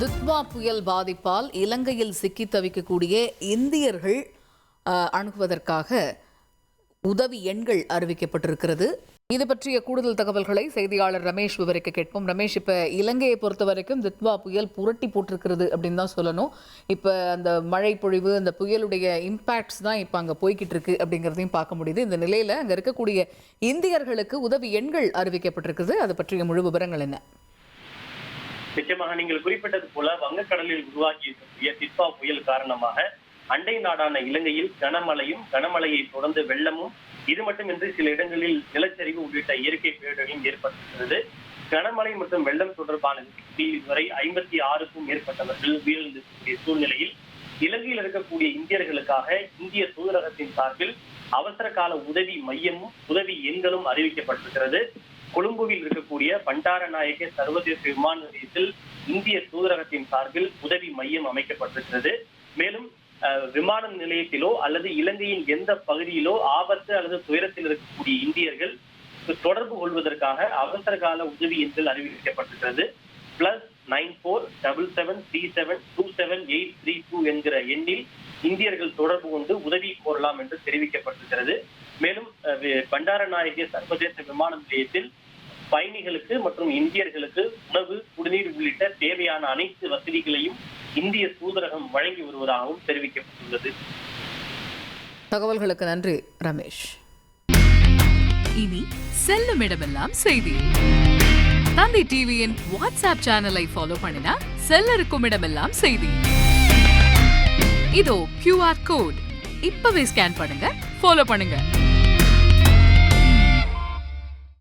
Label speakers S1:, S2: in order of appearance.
S1: Ditwah புயல் பாதிப்பால் இலங்கையில் சிக்கி தவிக்கக்கூடிய இந்தியர்கள் அணுகுவதற்காக உதவி எண்கள் அறிவிக்கப்பட்டிருக்கிறது. இது பற்றிய கூடுதல் தகவல்களை செய்தியாளர் ரமேஷ் விவரிக்க கேட்போம். ரமேஷ், இப்ப இலங்கையை பொறுத்த வரைக்கும் தித்வா புயல் புரட்டி போட்டிருக்கிறது அப்படின்னு தான் சொல்லணும். இப்ப அந்த மழை பொழிவு, அந்த புயலுடைய இம்பாக்ட்ஸ் தான் இப்ப அங்க போய்கிட்டு இருக்கு அப்படிங்கிறதையும் பார்க்க முடியுது. இந்த நிலையில அங்க இருக்கக்கூடிய இந்தியர்களுக்கு உதவி எண்கள் அறிவிக்கப்பட்டிருக்குது. அது பற்றிய முழு விவரங்கள் என்ன?
S2: நிச்சயமாக நீங்கள் குறிப்பிட்டது போல வங்கக்கடலில் உருவாகி இருக்கக்கூடிய தித்வா புயல் காரணமாக அண்டை நாடான இலங்கையில் கனமழையை தொடர்ந்து வெள்ளமும், இது மட்டுமின்றி சில இடங்களில் நிலச்சரிவு உள்ளிட்ட இயற்கை பேரிடர்களும் ஏற்பட்டிருக்கிறது. கனமழை மற்றும் வெள்ளம் தொடர்பான இதுவரை 56க்கும் மேற்பட்டவர்கள் உயிரிழந்திருக்கக்கூடிய சூழ்நிலையில் இலங்கையில் இருக்கக்கூடிய இந்தியர்களுக்காக இந்திய தூதரகத்தின் சார்பில் அவசர கால உதவி மையமும் உதவி எண்களும் அறிவிக்கப்பட்டிருக்கிறது. கொழும்புவில் இருக்கக்கூடிய பண்டாரநாயக்க சர்வதேச விமான நிலையத்தில் இந்திய தூதரகத்தின் சார்பில் உதவி மையம் அமைக்கப்பட்டிருக்கிறது. மேலும் விமான நிலையத்திலோ அல்லது இலங்கையின் எந்த பகுதியிலோ ஆபத்து அல்லது துயரத்தில் இருக்கக்கூடிய இந்தியர்கள் தொடர்பு கொள்வதற்காக அவசர கால உதவி எண்கள் அறிவிக்கப்பட்டிருக்கிறது. +947737272832 என்கிற எண்ணில் இந்தியர்கள் தொடர்பு கொண்டு உதவி கோரலாம் என்று தெரிவிக்கப்பட்டிருக்கிறது. மேலும் பண்டாரநாயக்க சர்வதேச விமான நிலையத்தில் பயணிகளுக்கு மற்றும் இந்தியர்களுக்கு உணவு, குடிநீர் உள்ளிட்ட தேவையான அனைத்து வசதிகளையும் இந்திய தூதரகம் வழங்கி வருவதாகவும் தெரிவிக்கப்பட்டுள்ளது.
S1: தகவல்களுக்கு நன்றி ரமேஷ்.
S3: இனி செல்லும் இடமெல்லாம் செய்தி. தந்தி டிவியின் வாட்ஸ்அப் சேனலை ஃபாலோ பண்ணினா செல்லருக்கும் இடமெல்லாம் செய்தி. இதோ QR கோட் இப்பவே ஸ்கேன் பண்ணுங்க, ஃபாலோ பண்ணுங்க.